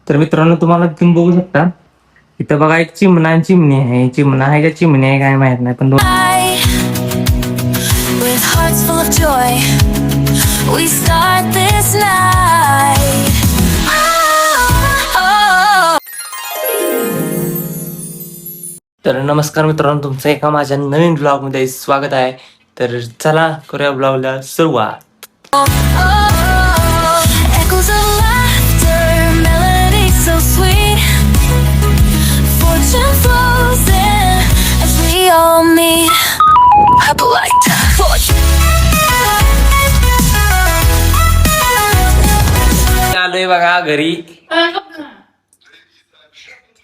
तर मित्रांनो तुम्हाला तुम्ही बघू शकता इथं बघा एक चिमणा आणि चिमणी आहे. चिमणा आहे का चिमणी आहे काय माहित नाही, पण With hearts full of joy, we start this night. तर नमस्कार मित्रांनो, तुमचं एका माझ्या नवीन ब्लॉग मध्ये स्वागत आहे. तर चला करूया ब्लॉगला सुरुवात. Echoes of laughter, melodies so sweet. Fortune flows in as we all meet. Up like आलोय बघा घरी.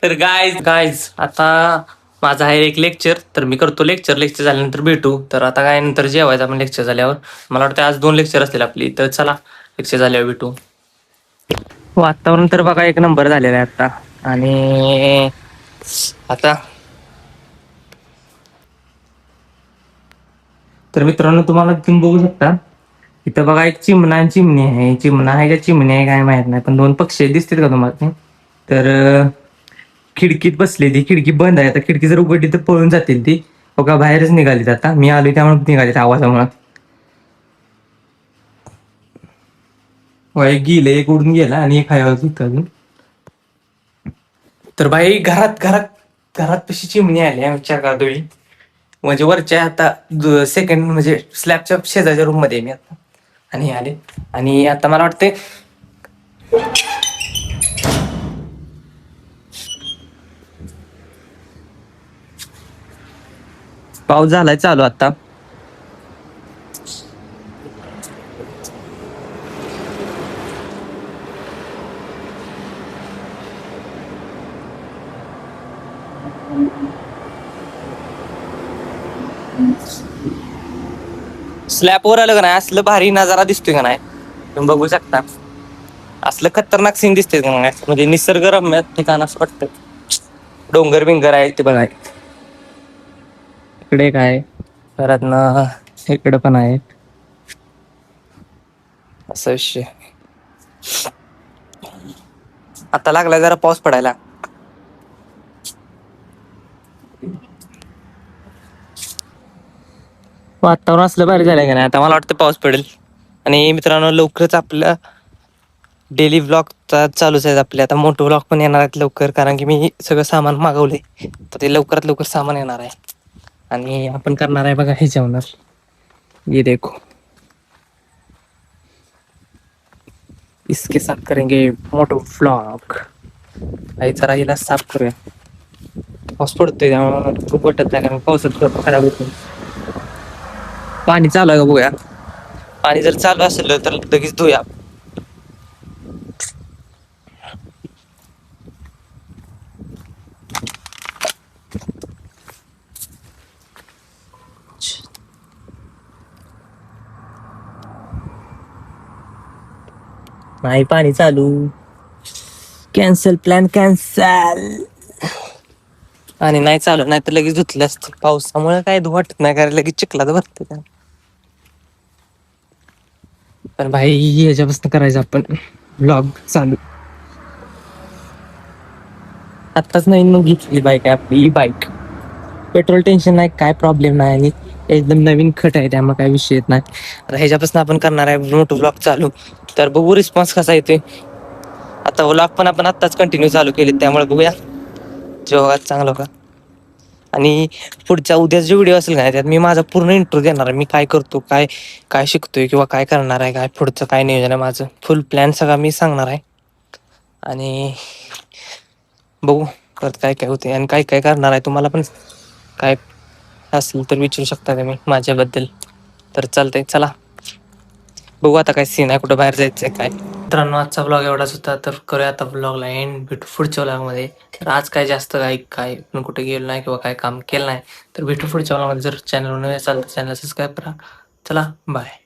तर गाईज आता माझा आहे एक लेक्चर, तर मी करतो लेक्चर झाल्यानंतर भेटू. तर आता काय नंतर जेवायचं आपण लेक्चर झाल्यावर. मला वाटतं आज 2 लेक्चर असतील आपली, तर चला लेक्चर झाल्यावर भेटू. वातावरण तर बघा एक नंबर झालेलं आहे आता. आणि आता तर मित्रांनो तुम्हाला तुम्ही बघू शकता इथं बघा एक चिमणा आणि चिमणी आहे. चिमणा आहे का चिमणी आहे काय माहित नाही, पण 2 पक्षी दिसतील का तुम्हाला? तर खिडकीत बसली, ती खिडकी बंद आहे. आता खिडकी जर उघडली तर पळून जातील ती. हो का, बाहेरच निघालीत. आता मी आलोय त्यामुळे निघालीत आवाजामुळे. एक गेलं, एक उडून गेला आणि एक आहे अजून. तर बाई घरात कशी चिमणी आली आमच्या गादोळी, म्हणजे वरच्या आता सेकंड म्हणजे स्लॅबच्या शेजारच्या रूम मध्ये मी आता. आणि आले आणि आता मला वाटते पाऊस झालाय चालू आता. स्लॅबवर आलं का नाही, असलं भारी नजारा दिसतोय का नाही तुम्ही बघू शकता. असलं खतरनाक सीन दिसतंय का नाही, म्हणजे निसर्गरम्य ठिकाण असं वाटतं. डोंगर बिंगर आहे ते बघा. इकडे काय परत ना, इकडे पण आहे असा विषय. आता लागलाय जरा पाऊस पडायला. वातावरण असलं भारी झालंय का नाही, आता मला वाटतं पाऊस पडेल. आणि मित्रांनो लवकरच आपलं डेली ब्लॉग चालूच आहे आपले. आता मोठं ब्लॉग पण येणार आहेत लवकर, कारण की मी सगळं सामान मागवले, तर ते लवकरात लवकर सामान येणार आहे. आणि आपण करणार आहे बघा हे जेवणार. ये देखो, इसके साथ करेंगे मोटो व्लॉग. आई जरा हिला साफ करूया. पाऊस पडतोय त्यामुळे खूप वाटत नाही, कारण पावसात खराब होतो. पाणी चालू आहे का बघूया. पाणी जर चालू असेल तर लगेच धुया. नाही पाणी चालू, कॅन्सल, प्लॅन कॅन्सल. आणि नाही चालू, नाही तर लगेच धुतलं असतं. पावसामुळे काय धु वाटत नाही, कारण लगेच चिखलात भरत त्या. पण भाई ह्याच्यापासून करायचं आपण ब्लॉग चालू. आत्ताच नवीन मग घेतली बाईक आहे आपली, बाईक. पेट्रोल टेन्शन नाही, काय प्रॉब्लेम नाही, आणि एकदम नवीन खट आहे त्यामुळे काय विषय येत नाही. आता ह्याच्यापासून आपण करणार आहे मोठं ब्लॉग चालू. तर बघू रिस्पॉन्स कसा येतोय. आता व्लॉग पण आपण आत्ताच कंटिन्यू चालू केले, त्यामुळे बघूया जेव्हा चांगलं का. आणि पुढच्या उद्याचा जो व्हिडिओ असेल का त्यात मी माझा पूर्ण इंट्रो देणार आहे. मी काय करतो, काय काय शिकतोय, किंवा काय करणार आहे, काय पुढचं काय नियोजन आहे माझं, फुल प्लॅन सगळा मी सांगणार आहे. आणि बघू करत काय काय होते आणि काय काय करणार आहे. तुम्हाला पण काय असेल तर विचारू शकता तुम्ही माझ्याबद्दल. तर चालतंय, चला बघू आता काय सीन आहे, कुठं बाहेर जायचंय काय. मित्रांनो आजचा ब्लॉग एवढाच होता, तर करूया आता ब्लॉगला एंड. भेटू पुढच्या ब्लॉगमध्ये. तर आज काय जास्त काय कुठे गेलो नाही किंवा काय काम केलं नाही, तर भेटू पुढच्या ब्लॉगमध्ये. जर चॅनल नवीन असाल तर चॅनल सबस्क्राईब करा. चला बाय.